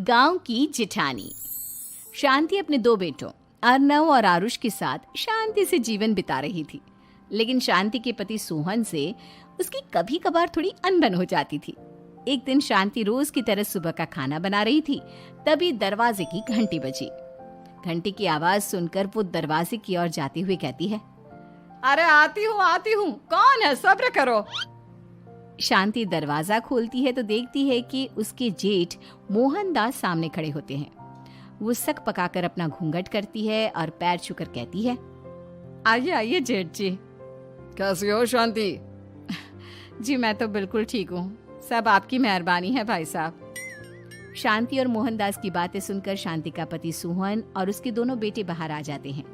गांव की जिठानी। शांति अपने दो बेटों अर्नव और आरुष के साथ शांति से जीवन बिता रही थी। लेकिन शांति के पति सोहन से उसकी कभी कभार थोड़ी अनबन हो जाती थी। एक दिन शांति रोज की तरह सुबह का खाना बना रही थी, तभी दरवाजे की घंटी बजी। घंटी की आवाज सुनकर वो दरवाजे की ओर जाते हुए कहती है, अरे आती हूँ, कौन है, सब्र करो। शांति दरवाजा खोलती है तो देखती है कि उसके जेठ मोहनदास सामने खड़े होते हैं। वो सक पकाकर अपना घूंघट करती है और पैर छूकर कहती है, आइए आइए जेठ जी। कैसी हो शांति? जी मैं तो बिल्कुल ठीक हूँ, सब आपकी मेहरबानी है भाई साहब। शांति और मोहनदास की बातें सुनकर शांति का पति सोहन और उसके दोनों बेटे बाहर आ जाते हैं।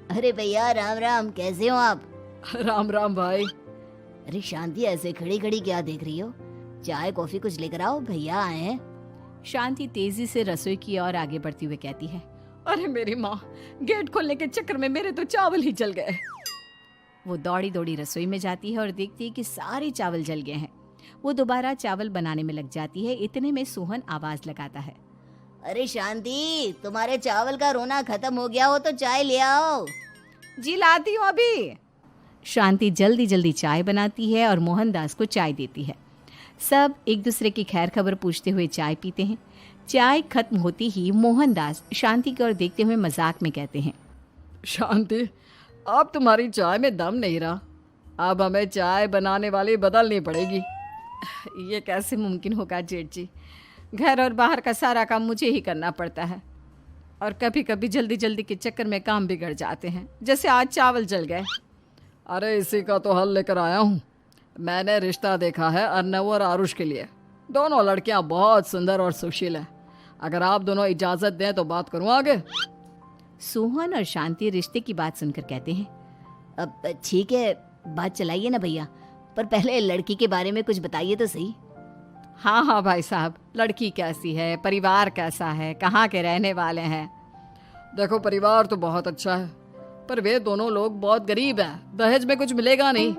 अरे भैया राम राम, कैसे हो आप? राम राम भाई। अरे शांति, ऐसे खड़ी खड़ी क्या देख रही हो? चाय कॉफी कुछ लेकर आओ, भैया आए हैं। शांति तेजी से रसोई की ओर आगे बढ़ती हुए कहती है, अरे मेरी माँ, गेट खोलने के चक्कर में मेरे तो चावल ही जल गए। वो दौड़ी दौड़ी रसोई में जाती है और देखती है कि सारे चावल जल गए हैं। वो दोबारा चावल बनाने में लग जाती है। इतने में सोहन आवाज लगाता है, अरे शांति, तुम्हारे चावल का रोना खत्म हो गया हो तो चाय ले आओ। जी लाती हूँ अभी। शांति जल्दी जल्दी चाय बनाती है और मोहनदास को चाय देती है। सब एक दूसरे की खैर खबर पूछते हुए चाय पीते हैं। चाय खत्म होती ही मोहनदास शांति की ओर देखते हुए मजाक में कहते हैं, शांति, अब तुम्हारी चाय में दम नहीं रहा, अब हमें चाय बनाने वाली बदलनी पड़ेगी। ये कैसे मुमकिन होगा जेठ जी, घर और बाहर का सारा काम मुझे ही करना पड़ता है और कभी कभी जल्दी जल्दी के चक्कर में काम बिगड़ जाते हैं, जैसे आज चावल जल गए। अरे इसी का तो हल लेकर आया हूँ। मैंने रिश्ता देखा है अर्नव और आरुष के लिए। दोनों लड़कियाँ बहुत सुंदर और सुशील हैं। अगर आप दोनों इजाज़त दें तो बात करूँ आगे। सोहन और शांति रिश्ते की बात सुनकर कहते हैं, अब ठीक है, बात चलाइए ना भैया, पर पहले लड़की के बारे में कुछ बताइए तो सही। हाँ हाँ भाई साहब, लड़की कैसी है, परिवार कैसा है, कहाँ के रहने वाले हैं? देखो, परिवार तो बहुत अच्छा है, पर वे दोनों लोग बहुत गरीब हैं। दहेज में कुछ मिलेगा नहीं।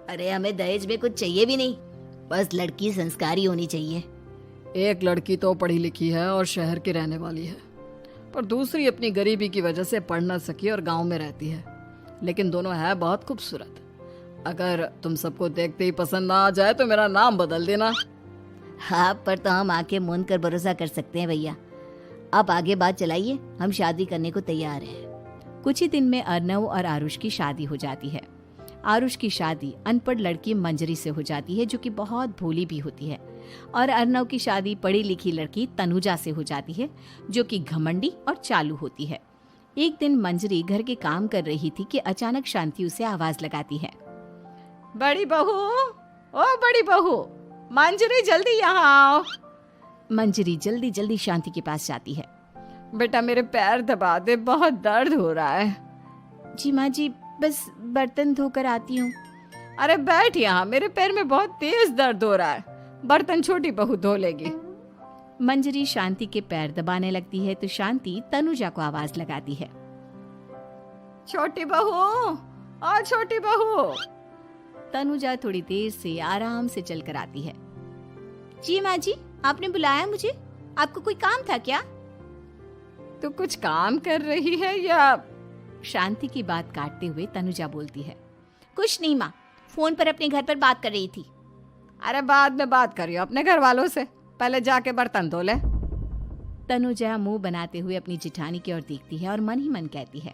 अरे हमें दहेज में कुछ चाहिए भी नहीं, बस लड़की संस्कारी होनी चाहिए। एक लड़की तो पढ़ी लिखी है और शहर की रहने वाली है, पर दूसरी अपनी गरीबी की वजह से पढ़ न सकी और गांव में रहती है। लेकिन दोनों है बहुत खूबसूरत। अगर तुम सबको देखते ही पसंद ना आ जाए तो मेरा नाम बदल देना। हाँ, पर तो हम आंखें मूंद कर भरोसा कर सकते हैं भैया। आप आगे बात चलाइए, हम शादी करने को तैयार हैं। कुछ ही दिन में अर्नव और आरुष की शादी हो जाती है। आरुष की शादी अनपढ़ लड़की मंजरी से हो जाती है, जो कि बहुत भोली भी होती है, और अर्नव की शादी पढ़ी लिखी लड़की तनुजा से हो जाती है, जो कि घमंडी और चालू होती है। एक दिन मंजरी घर के काम कर रही थी कि अचानक शांति उसे आवाज लगाती है, बड़ी बहू, ओ बड़ी बहू, मंजरी जल्दी यहाँ आओ। मंजरी जल्दी जल्दी शांति के पास जाती है। बेटा मेरे पैर दबा दे, बहुत दर्द हो रहा है। जी माँ जी, बस बर्तन धोकर आती हूँ। अरे बैठ यहाँ, मेरे पैर में बहुत तेज दर्द हो रहा है, बर्तन छोटी बहू धो लेगी। मंजरी शांति के पैर दबाने लगती है तो शांति तनुजा को आवाज लगाती है, छोटी बहू, ओ छोटी बहू। तनुजा थोड़ी देर से आराम से चलकर आती है। जी माँ जी, आपने बुलाया मुझे? आपको कोई काम था क्या? तू कुछ काम कर रही है या? शांति की बात काटते हुए तनुजा बोलती है, कुछ नहीं माँ, फोन पर अपने घर पर बात कर रही थी। अरे बाद में बात करियो अपने घर वालों से, पहले जाके बर्तन धो ले। तनुजा मुंह बनाते हुए अपनी जिठानी की ओर देखती है और मन ही मन कहती है,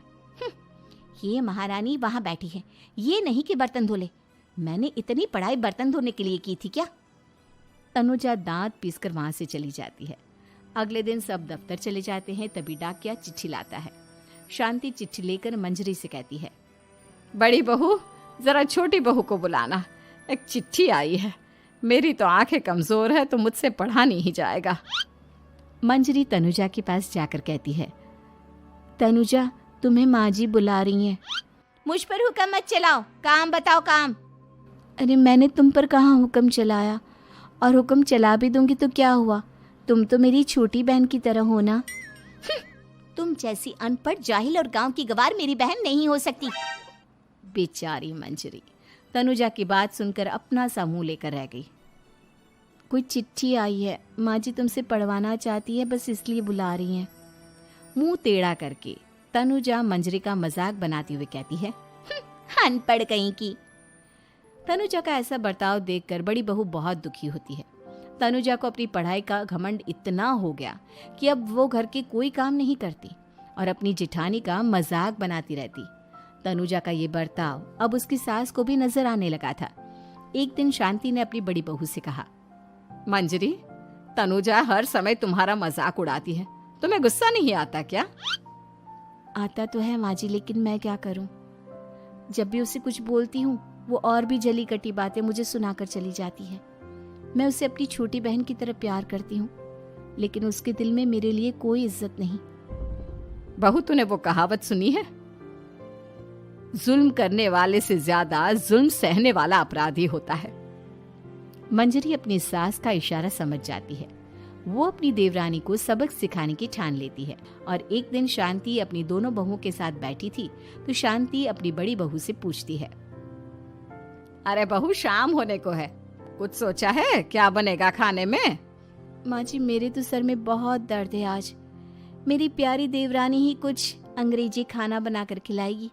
ये महारानी वहाँ बैठी है, ये नहीं कि बर्तन धो ले। मैंने इतनी पढ़ाई बर्तन धोने के लिए की थी क्या? तनुजा दांत पीसकर वहां से चली जाती है। अगले दिन सब दफ्तर चले जाते हैं, तभी डाकिया चिट्ठी लाता है। शांति चिट्ठी लेकर मंजरी से कहती है, बड़ी बहू, जरा छोटी बहू को बुलाना, एक चिट्ठी आई है। मेरी तो आंखें कमजोर है तो मुझसे पढ़ा नहीं जाएगा। मंजरी तनुजा के पास जाकर कहती है, तनुजा, तुम्हें माँ जी बुला रही हैं। मुझ पर हुक्म मत चलाओ, काम बताओ काम। अरे मैंने तुम पर कहाँ हुक्म चलाया, और हुक्म चला भी दूंगी तो क्या हुआ, तुम तो मेरी छोटी बहन की तरह हो ना। तुम जैसी अनपढ़, जाहिल और गांव की गवार मेरी बहन नहीं हो सकती। बेचारी मंजरी तनुजा की बात सुनकर अपना सा मुंह लेकर रह गई। कोई चिट्ठी आई है, माँ जी तुमसे पढ़वाना चाहती है, बस इसलिए बुला रही हैं। मुंह टेढ़ा करके तनुजा मंजरी का मजाक बनाती हुए कहती है, अनपढ़ कहीं की। तनुजा का ऐसा बर्ताव देखकर बड़ी बहू बहुत दुखी होती है। तनुजा को अपनी पढ़ाई का घमंड इतना हो गया कि अब वो घर के कोई काम नहीं करती और अपनी जेठानी का मजाक बनाती रहती। तनुजा का ये बर्ताव अब उसकी सास को भी नजर आने लगा था। एक दिन शांति ने अपनी बड़ी बहू से कहा, मंजरी, तनुजा हर समय तुम्हारा मजाक उड़ाती है, तुम्हें गुस्सा नहीं आता क्या? आता तो है माँ जी, लेकिन मैं क्या करूं? जब भी उसे कुछ बोलती हूँ वो और भी जली कटी बातें मुझे सुनाकर चली जाती है। मैं उसे अपनी छोटी बहन की तरह प्यार करती हूँ, लेकिन उसके दिल में मेरे लिए कोई इज्जत नहीं। बहू, तूने वो कहावत सुनी है, जुल्म करने वाले से ज्यादा जुल्म सहने वाला अपराधी होता है। मंजरी अपनी सास का इशारा समझ जाती है। वो अपनी देवरानी को सबक सिखाने की ठान लेती है और एक दिन शांति अपनी दोनों बहुओं के साथ बैठी थी तो शांति अपनी बड़ी बहू से पूछती है, अरे बहू, शाम होने को है, कुछ सोचा है क्या बनेगा खाने में? माँ जी, मेरे तो सर में बहुत दर्द है आज। मेरी प्यारी देवरानी ही कुछ अंग्रेजी खाना बनाकर खिलाएगी।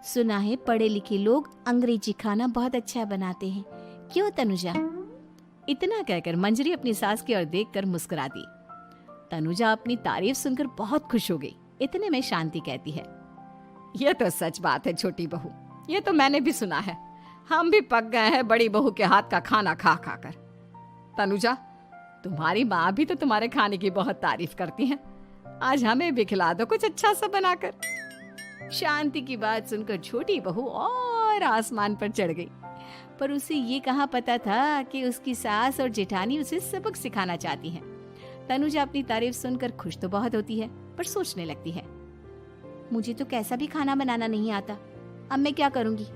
सुना है पढ़े लिखे लोग अंग्रेजी खाना बहुत अच्छा बनाते हैं, क्यों तनुजा? इतना कहकर मंजरी अपनी सास की ओर देखकर मुस्कुरा दी। तनुजा अपनी तारीफ सुनकर बहुत खुश हो गई। इतने में शांति कहती है, ये तो सच बात है छोटी बहू, ये तो मैंने भी सुना है। हम भी पक गए हैं बड़ी बहू के हाथ का खाना खा खा कर। तनुजा, तुम्हारी माँ भी तो तुम्हारे खाने की बहुत तारीफ करती है, आज हमें भी खिला दो कुछ अच्छा सा बनाकर। शांति की बात सुनकर छोटी बहू और आसमान पर चढ़ गई, पर उसे ये कहाँ पता था कि उसकी सास और जेठानी उसे सबक सिखाना चाहती हैं। तनुजा अपनी तारीफ सुनकर खुश तो बहुत होती है, पर सोचने लगती है, मुझे तो कैसा भी खाना बनाना नहीं आता, अब मैं क्या करूंगी?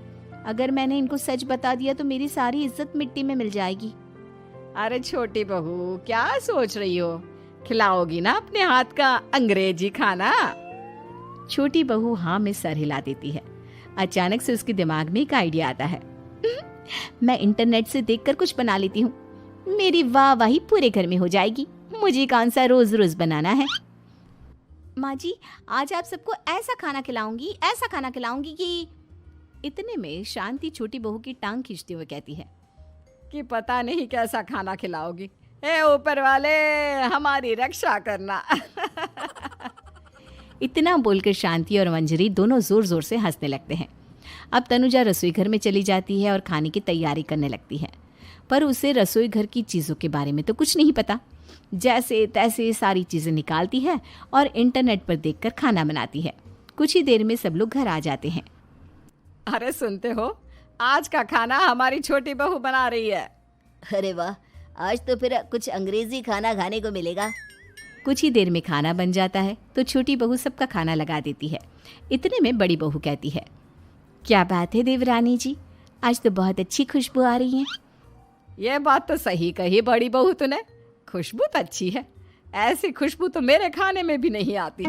अगर मैंने इनको सच बता दिया तो मेरी सारी इज्जत मिट्टी में मिल जाएगी। अरे छोटी बहू, क्या सोच रही हो? खिलाओगी ना अपने हाथ का अंग्रेजी खाना? छोटी बहू हाँ में सर हिला देती है। अचानक से उसके दिमाग में एक आइडिया आता है, मैं इंटरनेट से देखकर कुछ बना लेती हूँ, मेरी वाहवाही पूरे घर में हो जाएगी। मुझे कौन सा रोज रोज बनाना है। माँ जी, आज आप सबको ऐसा खाना खिलाऊंगी, ऐसा खाना खिलाऊंगी कि। इतने में शांति छोटी बहू की टांग खींचते हुए कहती है कि पता नहीं कैसा खाना खिलाओगी, ए ऊपर वाले हमारी रक्षा करना। इतना बोलकर शांति और मंजरी दोनों जोर जोर से हंसने लगते हैं। अब तनुजा रसोई घर में चली जाती है और खाने की तैयारी करने लगती है, पर उसे रसोई घर की चीज़ों के बारे में तो कुछ नहीं पता। जैसे तैसे सारी चीज़ें निकालती है और इंटरनेट पर देखकर खाना बनाती है। कुछ ही देर में सब लोग घर आ जाते हैं। अरे सुनते हो, आज का खाना हमारी छोटी बहू बना रही है। अरे वाह, आज तो फिर कुछ अंग्रेजी खाना खाने को मिलेगा। कुछ ही देर में खाना बन जाता है तो छोटी बहू सबका खाना लगा देती है। इतने में बड़ी बहू कहती है, क्या बात है देवरानी जी, आज तो बहुत अच्छी खुशबू आ रही है। ये बात तो सही कही बड़ी बहू तूने, खुशबू तो अच्छी है, ऐसी खुशबू तो मेरे खाने में भी नहीं आती।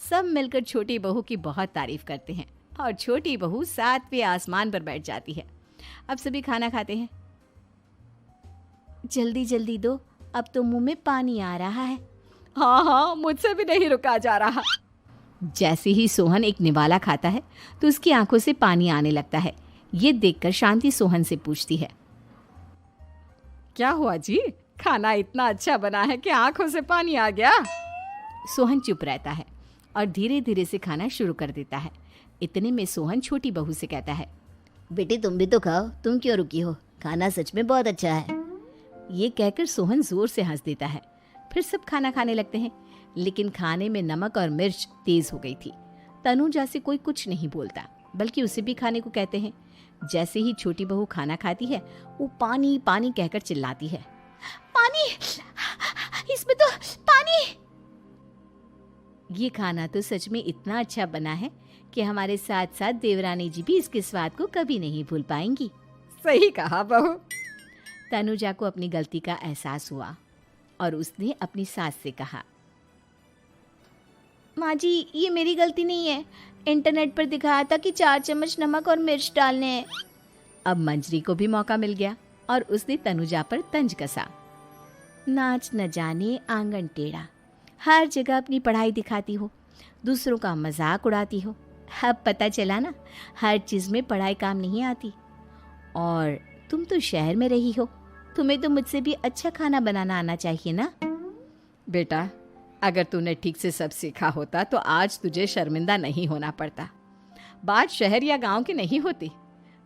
सब मिलकर छोटी बहू की बहुत तारीफ करते हैं और छोटी बहू 7वें आसमान पर बैठ जाती है। अब सभी खाना खाते हैं। जल्दी जल्दी दो, अब तो मुंह में पानी आ रहा है। हाँ हाँ, मुझसे भी नहीं रुका जा रहा। जैसे ही सोहन एक निवाला खाता है तो उसकी आंखों से पानी आने लगता है। ये देखकर शांति सोहन से पूछती है, क्या हुआ जी, खाना इतना अच्छा बना है कि आंखों से पानी आ गया? सोहन चुप रहता है और धीरे धीरे से खाना शुरू कर देता है। इतने में सोहन छोटी बहू से कहता है, बेटी तुम भी तो खाओ, तुम क्यों रुकी हो, खाना सच में बहुत अच्छा है। ये कहकर सोहन जोर से हंस देता है। फिर सब खाना खाने लगते हैं, लेकिन खाने में नमक और मिर्च तेज हो गई थी। तनुजा से कोई कुछ नहीं बोलता, बल्कि उसे भी खाने को कहते हैं। जैसे ही छोटी बहू खाना खाती है वो पानी पानी कहकर चिल्लाती है, पानी, इसमें तो पानी। ये खाना तो सच में इतना अच्छा बना है कि हमारे साथ साथ देवरानी जी भी इसके स्वाद को कभी नहीं भूल पाएंगी। सही कहा बहू। तनुजा को अपनी गलती का एहसास हुआ और उसने अपनी सास से कहा, माँ जी ये मेरी गलती नहीं है, इंटरनेट पर दिखाया था कि 4 चम्मच नमक और मिर्च डालने हैं। अब मंजरी को भी मौका मिल गया और उसने तनुजा पर तंज कसा। नाच न जाने आंगन टेढ़ा, हर जगह अपनी पढ़ाई दिखाती हो, दूसरों का मजाक उड़ाती हो। अब पता चला ना, हर चीज़ में पढ़ाई काम नहीं आती। और तुम तो शहर में रही हो, तुम्हें तो मुझसे भी अच्छा खाना बनाना आना चाहिए ना। बेटा, अगर तूने ठीक से सब सीखा होता तो आज तुझे शर्मिंदा नहीं होना पड़ता। बात शहर या गांव की नहीं होती।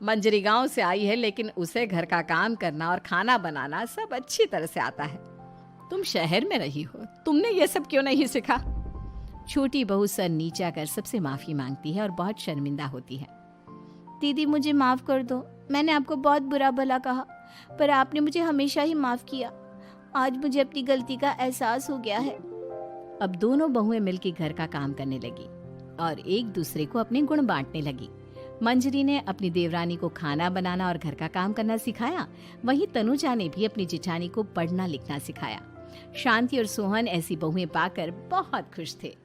मंजरी गांव से आई है, लेकिन उसे घर का काम करना और खाना बनाना सब अच्छी तरह से आता है। तुम शहर में रही हो, तुमने ये सब क्यों नहीं सीखा? छोटी बहू सर नीचा कर सबसे माफ़ी मांगती है और बहुत शर्मिंदा होती है। दीदी मुझे माफ़ कर दो, मैंने आपको बहुत बुरा भला कहा, पर आपने मुझे हमेशा ही माफ़ किया। आज मुझे अपनी गलती का एहसास हो गया है। अब दोनों बहुएं मिलकर घर का काम करने लगी और एक दूसरे को अपने गुण बांटने लगी। मंजरी ने अपनी देवरानी को खाना बनाना और घर का काम करना सिखाया, वहीं तनुजा ने भी अपनी जिठानी को पढ़ना लिखना सिखाया। शांति और सोहन ऐसी बहुएं पाकर बहुत खुश थे।